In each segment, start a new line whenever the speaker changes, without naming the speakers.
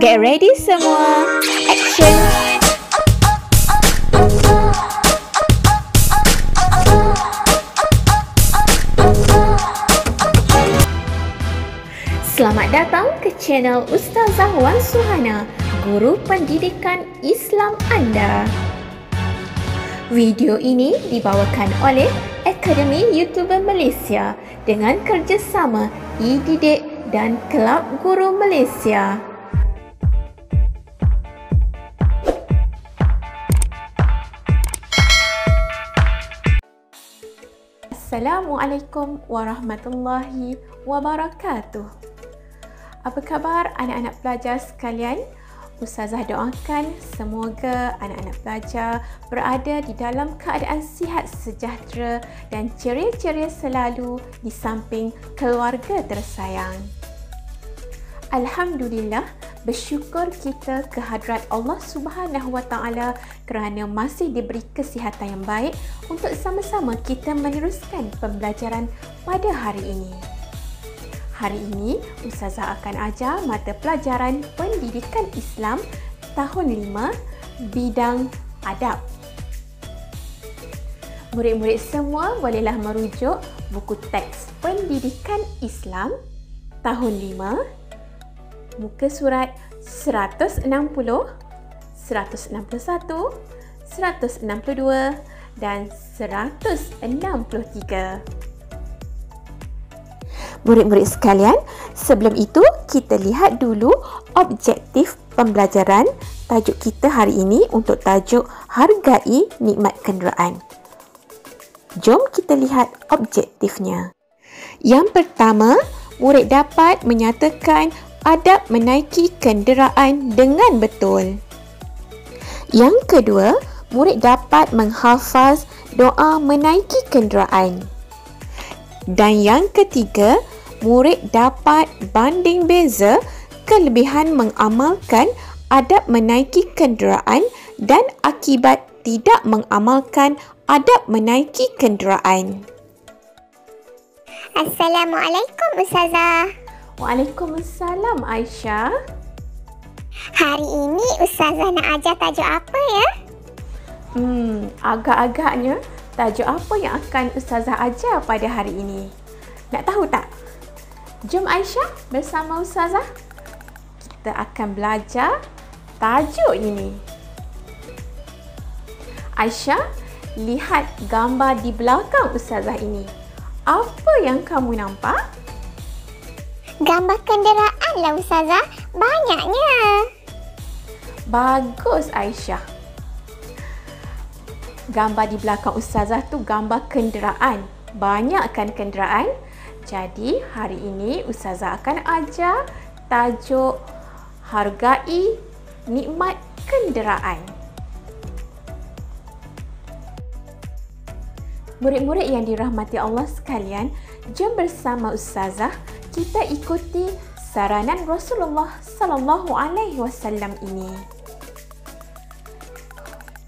Get ready semua. Action. Selamat datang ke channel Ustazah Wan Suhana, Guru Pendidikan Islam anda. Video ini dibawakan oleh Akademi YouTuber Malaysia dengan kerjasama eDidik dan Kelab Guru Malaysia. Assalamualaikum warahmatullahi wabarakatuh. Apa khabar anak-anak pelajar sekalian? Ustazah doakan semoga anak-anak pelajar berada di dalam keadaan sihat sejahtera dan ceria-ceria selalu di samping keluarga tersayang. Alhamdulillah, bersyukur kita ke hadrat Allah Subhanahu Wa Taala kerana masih diberi kesihatan yang baik untuk sama-sama kita meneruskan pembelajaran pada hari ini. Hari ini, Ustazah akan ajar mata pelajaran Pendidikan Islam tahun 5, bidang adab. Murid-murid semua bolehlah merujuk buku teks Pendidikan Islam tahun 5, muka surat 160, 161, 162 dan 163. Murid-murid sekalian, sebelum itu kita lihat dulu objektif pembelajaran tajuk kita hari ini untuk tajuk hargai nikmat kenderaan. Jom kita lihat objektifnya. Yang pertama, murid dapat menyatakan adab menaiki kenderaan dengan betul. Yang kedua, murid dapat menghafaz doa menaiki kenderaan. Dan yang ketiga, murid dapat banding beza kelebihan mengamalkan adab menaiki kenderaan dan akibat tidak mengamalkan adab menaiki kenderaan.
Assalamualaikum Ustazah.
Waalaikumsalam Aisyah.
Hari ini Ustazah nak ajar tajuk apa ya?
Agak-agaknya tajuk apa yang akan Ustazah ajar pada hari ini? Nak tahu tak? Jom Aisyah bersama Ustazah. Kita akan belajar tajuk ini. Aisyah, lihat gambar di belakang Ustazah ini. Apa yang kamu nampak?
Gambar kenderaan lah Ustazah. Banyaknya.
Bagus Aisyah. Gambar di belakang Ustazah tu gambar kenderaan. Banyak kan kenderaan? Jadi hari ini Ustazah akan ajar tajuk hargai nikmat kenderaan. Murid-murid yang dirahmati Allah sekalian, jom bersama Ustazah kita ikuti saranan Rasulullah sallallahu alaihi wasallam ini.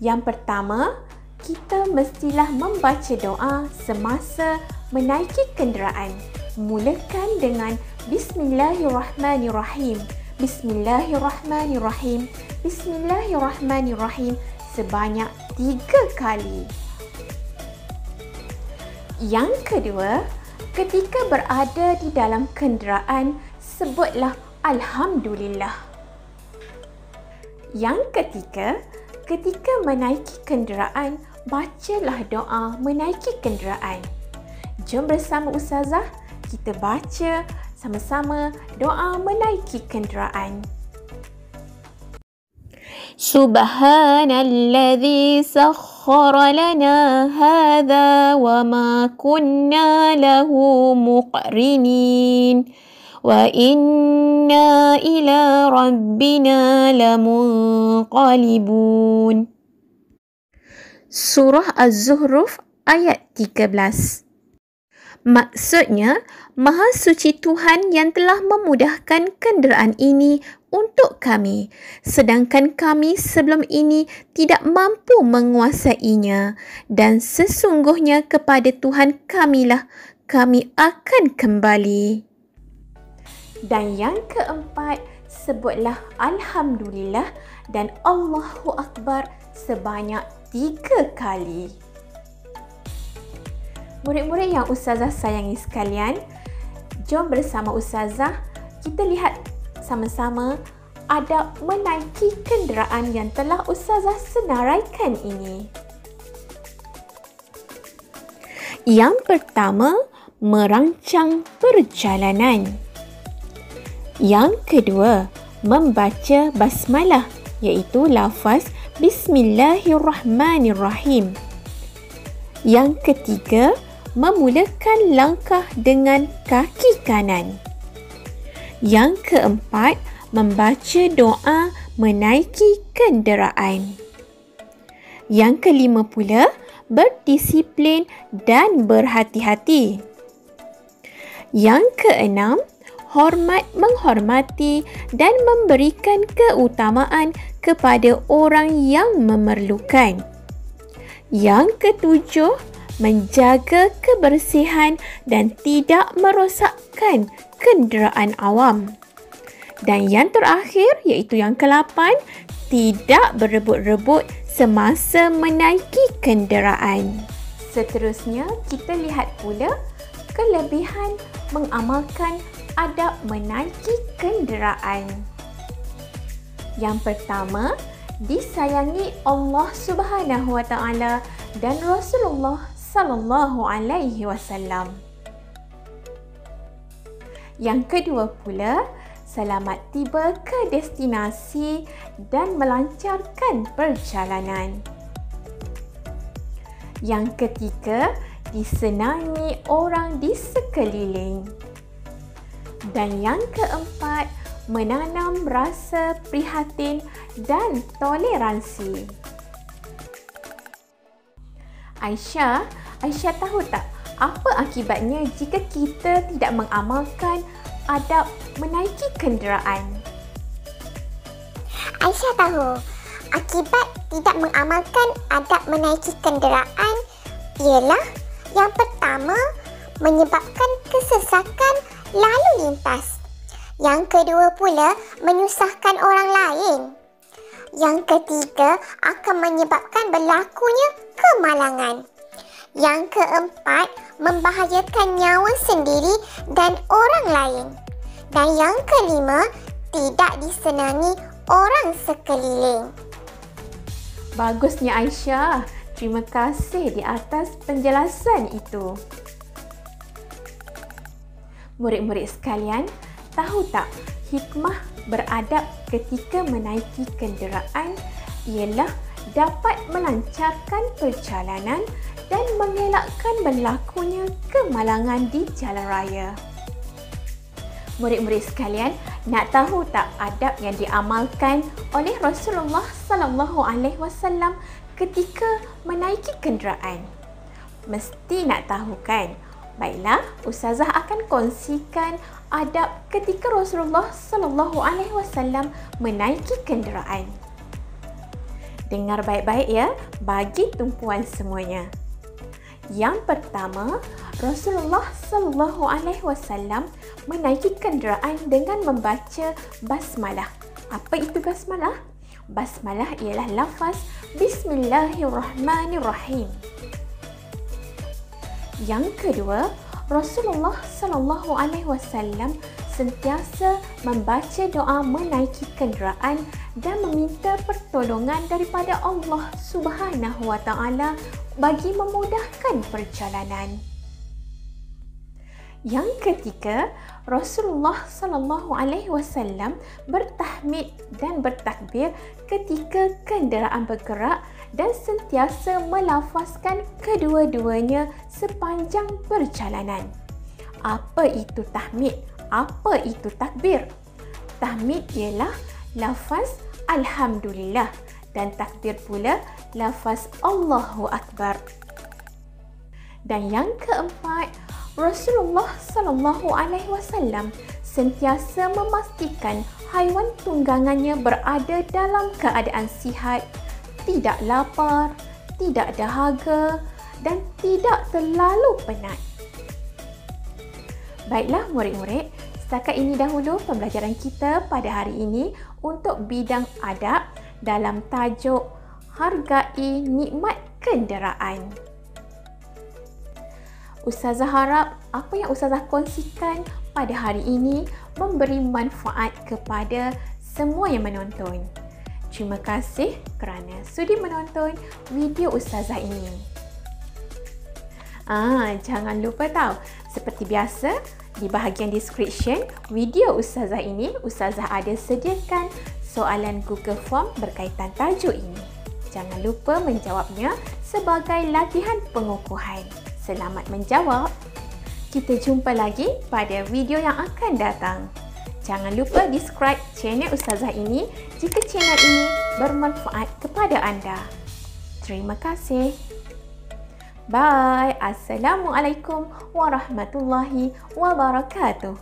Yang pertama, kita mestilah membaca doa semasa menaiki kenderaan. Mulakan dengan Bismillahirrahmanirrahim. Bismillahirrahmanirrahim. Bismillahirrahmanirrahim sebanyak 3 kali. Yang kedua, ketika berada di dalam kenderaan, sebutlah Alhamdulillah. Yang ketiga, ketika menaiki kenderaan, bacalah doa menaiki kenderaan. Jom bersama Ustazah, kita baca sama-sama doa menaiki kenderaan. Subhanalladzi sakhkhara lana hadza wa ma kunna lahu muqrinin wa inna ila rabbina lamunqalibun. Surah Az-Zuhruf ayat 13. Maksudnya, Maha Suci Tuhan yang telah memudahkan kenderaan ini untuk kami, sedangkan kami sebelum ini tidak mampu menguasainya, dan sesungguhnya kepada Tuhan kamilah kami akan kembali. Dan yang keempat, sebutlah Alhamdulillah dan Allahu Akbar sebanyak 3 kali. Murid-murid yang Ustazah sayangi sekalian, jom bersama Ustazah kita lihat sama-sama adab menaiki kenderaan yang telah Ustazah senaraikan ini. Yang pertama, merancang perjalanan. Yang kedua, membaca basmalah, iaitu lafaz Bismillahirrahmanirrahim. Yang ketiga, memulakan langkah dengan kaki kanan. Yang keempat, membaca doa menaiki kenderaan. Yang kelima pula, berdisiplin dan berhati-hati. Yang keenam, menghormati dan memberikan keutamaan kepada orang yang memerlukan. Yang ketujuh, menjaga kebersihan dan tidak merosakkan kenderaan awam. Dan yang terakhir, iaitu yang ke-8, tidak berebut-rebut semasa menaiki kenderaan. Seterusnya, kita lihat pula kelebihan mengamalkan adab menaiki kenderaan. Yang pertama, disayangi Allah Subhanahu Wa Taala dan Rasulullah Sallallahu Alaihi Wasallam. Yang kedua pula, selamat tiba ke destinasi dan melancarkan perjalanan. Yang ketiga, disenangi orang di sekeliling. Dan yang keempat, menanam rasa prihatin dan toleransi. Aisyah tahu tak apa akibatnya jika kita tidak mengamalkan adab menaiki kenderaan?
Aisyah tahu, akibat tidak mengamalkan adab menaiki kenderaan ialah yang pertama, menyebabkan kesesakan lalu lintas. Yang kedua pula, menyusahkan orang lain. Yang ketiga, akan menyebabkan berlakunya kemalangan. Yang keempat, membahayakan nyawa sendiri dan orang lain. Dan yang kelima, tidak disenangi orang sekeliling.
Bagusnya Aisyah. Terima kasih di atas penjelasan itu. Murid-murid sekalian, tahu tak hikmah beradab ketika menaiki kenderaan ialah dapat melancarkan perjalanan dan mengelakkan berlakunya kemalangan di jalan raya. Murid-murid sekalian, nak tahu tak adab yang diamalkan oleh Rasulullah Sallallahu Alaihi Wasallam ketika menaiki kenderaan? Mesti nak tahu kan? Baiklah, Ustazah akan kongsikan adab ketika Rasulullah Sallallahu Alaihi Wasallam menaiki kenderaan. Dengar baik-baik ya, bagi tumpuan semuanya. Yang pertama, Rasulullah Sallallahu Alaihi Wasallam menaiki kenderaan dengan membaca basmalah. Apa itu basmalah? Basmalah ialah lafaz Bismillahirrahmanirrahim. Yang kedua, Rasulullah Sallallahu Alaihi Wasallam sentiasa membaca doa menaiki kenderaan dan meminta pertolongan daripada Allah Subhanahu Wa Taala bagi memudahkan perjalanan. Yang ketiga, Rasulullah Sallallahu Alaihi Wasallam bertahmid dan bertakbir ketika kenderaan bergerak dan sentiasa melafazkan kedua-duanya sepanjang perjalanan. Apa itu tahmid? Apa itu takbir? Tahmid ialah lafaz Alhamdulillah dan takbir pula lafaz Allahu Akbar. Dan yang keempat, Rasulullah Sallallahu Alaihi Wasallam sentiasa memastikan haiwan tunggangannya berada dalam keadaan sihat, tidak lapar, tidak dahaga dan tidak terlalu penat. Baiklah murid-murid, Setakat ini dahulu pembelajaran kita pada hari ini untuk bidang adab dalam tajuk Hargai Nikmat Kenderaan. Ustazah harap apa yang Ustazah kongsikan pada hari ini memberi manfaat kepada semua yang menonton. Terima kasih kerana sudi menonton video Ustazah ini. Jangan lupa tahu, seperti biasa, di bahagian description video Ustazah ini, Ustazah ada sediakan soalan Google Form berkaitan tajuk ini. Jangan lupa menjawabnya sebagai latihan pengukuhan. Selamat menjawab. Kita jumpa lagi pada video yang akan datang. Jangan lupa di subscribe channel Ustazah ini jika channel ini bermanfaat kepada anda. Terima kasih. Bye. Assalamualaikum warahmatullahi wabarakatuh.